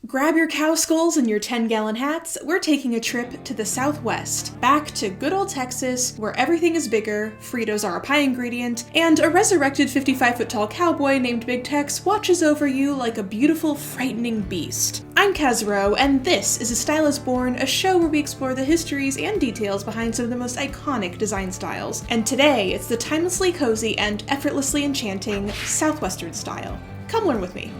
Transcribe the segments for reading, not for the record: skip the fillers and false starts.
Grab your cow skulls and your 10-gallon hats, we're taking a trip to the Southwest, back to good old Texas, where everything is bigger, Fritos are a pie ingredient, and a resurrected 55-foot-tall cowboy named Big Tex watches over you like a beautiful, frightening beast. I'm Kaz Rowe, and this is A Style is Born, a show where we explore the histories and details behind some of the most iconic design styles. And today, it's the timelessly cozy and effortlessly enchanting Southwestern style. Come learn with me.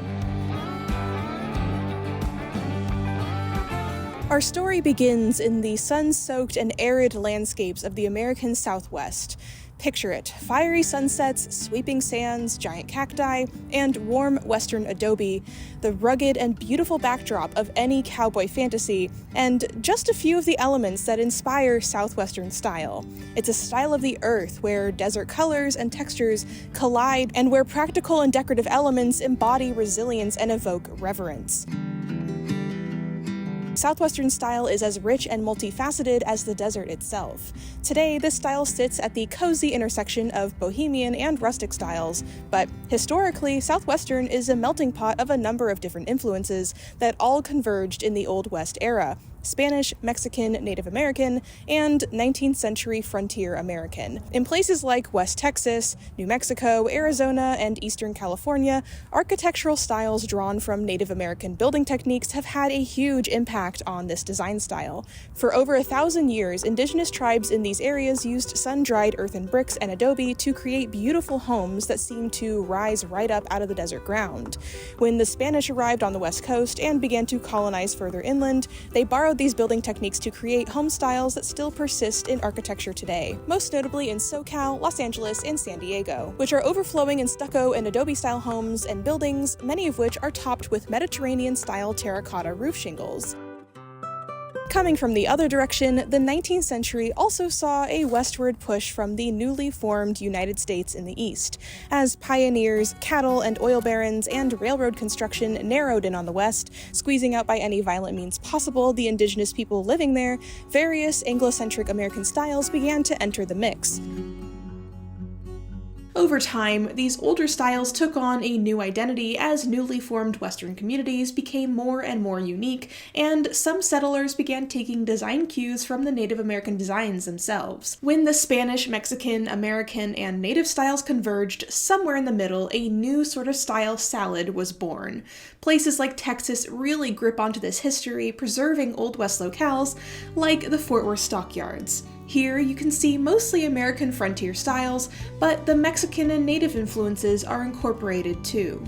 Our story begins in the sun-soaked and arid landscapes of the American Southwest. Picture it, fiery sunsets, sweeping sands, giant cacti, and warm western adobe, the rugged and beautiful backdrop of any cowboy fantasy, and just a few of the elements that inspire Southwestern style. It's a style of the earth where desert colors and textures collide and where practical and decorative elements embody resilience and evoke reverence. Southwestern style is as rich and multifaceted as the desert itself. Today, this style sits at the cozy intersection of bohemian and rustic styles, but historically, Southwestern is a melting pot of a number of different influences that all converged in the Old West era: Spanish, Mexican, Native American, and 19th century frontier American. In places like West Texas, New Mexico, Arizona, and Eastern California, architectural styles drawn from Native American building techniques have had a huge impact on this design style. For over 1,000 years, indigenous tribes in these areas used sun-dried earthen bricks and adobe to create beautiful homes that seemed to rise right up out of the desert ground. When the Spanish arrived on the West Coast and began to colonize further inland, they borrowed these building techniques to create home styles that still persist in architecture today, most notably in SoCal, Los Angeles, and San Diego, which are overflowing in stucco and adobe-style homes and buildings, many of which are topped with Mediterranean-style terracotta roof shingles. Coming from the other direction, the 19th century also saw a westward push from the newly formed United States in the East. As pioneers, cattle and oil barons, and railroad construction narrowed in on the West, squeezing out by any violent means possible the indigenous people living there, various Anglo-centric American styles began to enter the mix. Over time, these older styles took on a new identity as newly formed Western communities became more and more unique, and some settlers began taking design cues from the Native American designs themselves. When the Spanish, Mexican, American, and Native styles converged, somewhere in the middle, a new sort of style salad was born. Places like Texas really grip onto this history, preserving Old West locales like the Fort Worth Stockyards. Here, you can see mostly American frontier styles, but the Mexican and Native influences are incorporated too.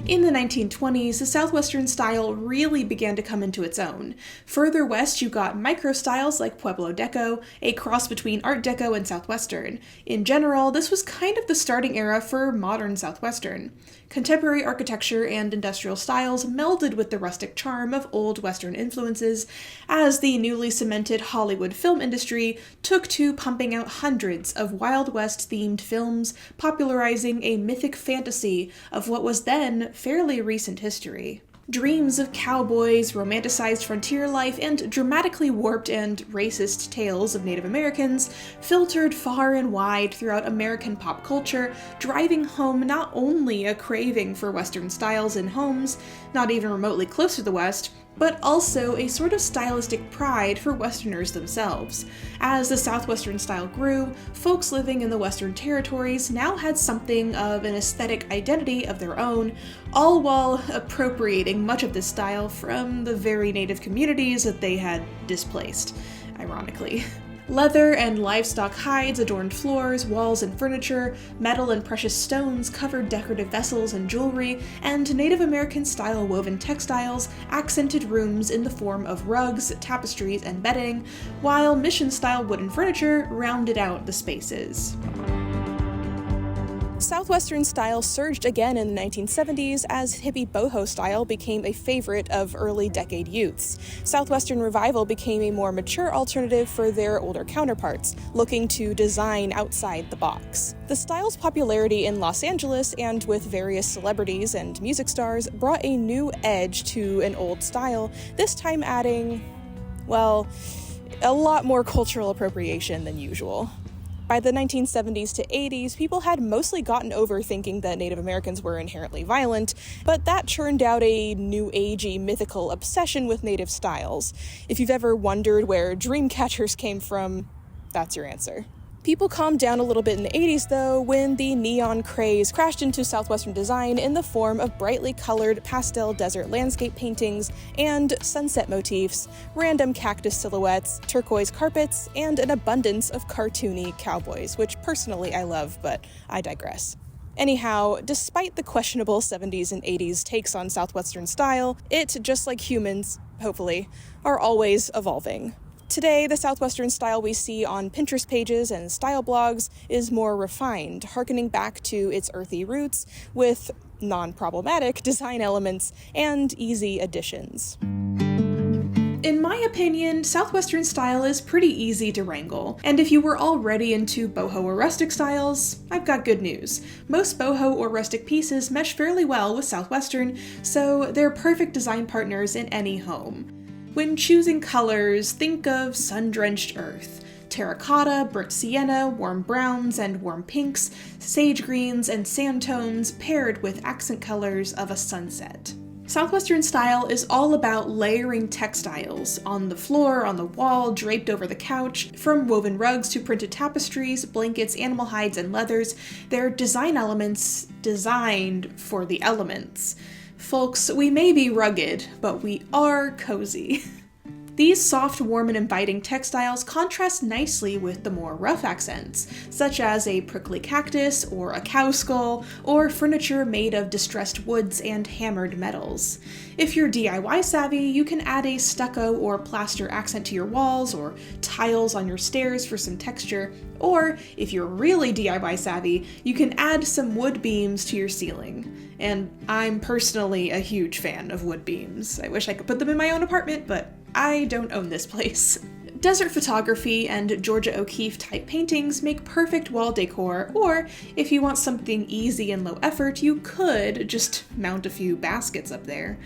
In the 1920s, the Southwestern style really began to come into its own. Further west, you got micro-styles like Pueblo Deco, a cross between Art Deco and Southwestern. In general, this was kind of the starting era for modern Southwestern. Contemporary architecture and industrial styles melded with the rustic charm of old Western influences as the newly cemented Hollywood film industry took to pumping out hundreds of Wild West-themed films, popularizing a mythic fantasy of what was then fairly recent history. Dreams of cowboys, romanticized frontier life, and dramatically warped and racist tales of Native Americans filtered far and wide throughout American pop culture, driving home not only a craving for Western styles in homes, not even remotely close to the West, but also a sort of stylistic pride for Westerners themselves. As the Southwestern style grew, folks living in the Western territories now had something of an aesthetic identity of their own, all while appropriating much of this style from the very native communities that they had displaced, ironically. Leather and livestock hides adorned floors, walls, and furniture, metal and precious stones covered decorative vessels and jewelry, and Native American-style woven textiles accented rooms in the form of rugs, tapestries, and bedding, while mission-style wooden furniture rounded out the spaces. Southwestern style surged again in the 1970s as hippie boho style became a favorite of early decade youths. Southwestern revival became a more mature alternative for their older counterparts, looking to design outside the box. The style's popularity in Los Angeles and with various celebrities and music stars brought a new edge to an old style, this time adding, well, a lot more cultural appropriation than usual. By the 1970s to 80s, people had mostly gotten over thinking that Native Americans were inherently violent, but that churned out a new agey mythical obsession with Native styles. If you've ever wondered where dream catchers came from, that's your answer. People calmed down a little bit in the 80s, though, when the neon craze crashed into Southwestern Design in the form of brightly colored pastel desert landscape paintings and sunset motifs, random cactus silhouettes, turquoise carpets, and an abundance of cartoony cowboys, which personally I love, but I digress. Anyhow, despite the questionable 70s and 80s takes on Southwestern style, it, just like humans, hopefully, are always evolving. Today, the Southwestern style we see on Pinterest pages and style blogs is more refined, harkening back to its earthy roots with non-problematic design elements and easy additions. In my opinion, Southwestern style is pretty easy to wrangle, and if you were already into boho or rustic styles, I've got good news. Most boho or rustic pieces mesh fairly well with Southwestern, so they're perfect design partners in any home. When choosing colors, think of sun-drenched earth, terracotta, burnt sienna, warm browns and warm pinks, sage greens, and sand tones paired with accent colors of a sunset. Southwestern style is all about layering textiles on the floor, on the wall, draped over the couch. From woven rugs to printed tapestries, blankets, animal hides, and leathers, they're design elements designed for the elements. Folks, we may be rugged, but we are cozy. These soft, warm, and inviting textiles contrast nicely with the more rough accents, such as a prickly cactus, or a cow skull, or furniture made of distressed woods and hammered metals. If you're DIY savvy, you can add a stucco or plaster accent to your walls, or tiles on your stairs for some texture, or if you're really DIY savvy, you can add some wood beams to your ceiling. And I'm personally a huge fan of wood beams. I wish I could put them in my own apartment, but I don't own this place. Desert photography and Georgia O'Keeffe type paintings make perfect wall decor, or if you want something easy and low effort, you could just mount a few baskets up there.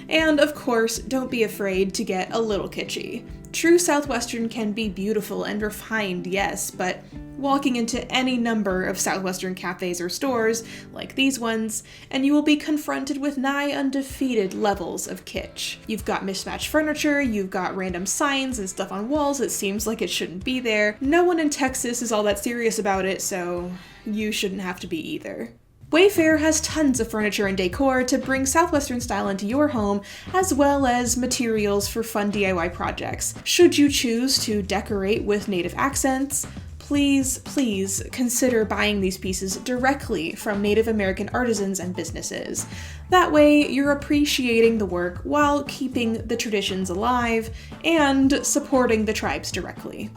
And of course, don't be afraid to get a little kitschy. True Southwestern can be beautiful and refined, yes, but walking into any number of Southwestern cafes or stores, like these ones, and you will be confronted with nigh undefeated levels of kitsch. You've got mismatched furniture, you've got random signs and stuff on walls that seems like it shouldn't be there. No one in Texas is all that serious about it, so you shouldn't have to be either. Wayfair has tons of furniture and decor to bring Southwestern style into your home, as well as materials for fun DIY projects. Should you choose to decorate with native accents, please consider buying these pieces directly from Native American artisans and businesses. That way, you're appreciating the work while keeping the traditions alive and supporting the tribes directly.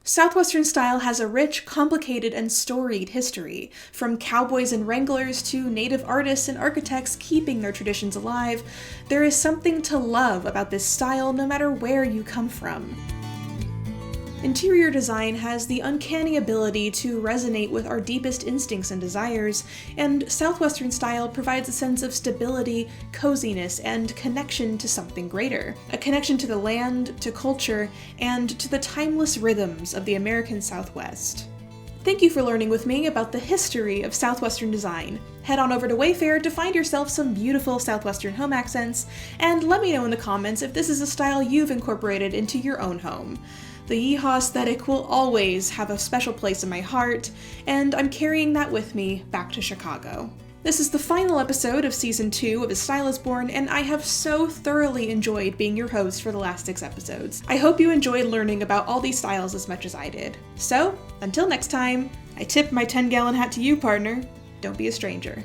Southwestern style has a rich, complicated, and storied history, from cowboys and wranglers to native artists and architects keeping their traditions alive. There is something to love about this style no matter where you come from. Interior design has the uncanny ability to resonate with our deepest instincts and desires, and Southwestern style provides a sense of stability, coziness, and connection to something greater. A connection to the land, to culture, and to the timeless rhythms of the American Southwest. Thank you for learning with me about the history of Southwestern design. Head on over to Wayfair to find yourself some beautiful Southwestern home accents, and let me know in the comments if this is a style you've incorporated into your own home. The Yeehaw aesthetic will always have a special place in my heart, and I'm carrying that with me back to Chicago. This is the final episode of Season 2 of A Style is Born, and I have so thoroughly enjoyed being your host for the last 6 episodes. I hope you enjoyed learning about all these styles as much as I did. So, until next time, I tip my 10-gallon hat to you, partner. Don't be a stranger.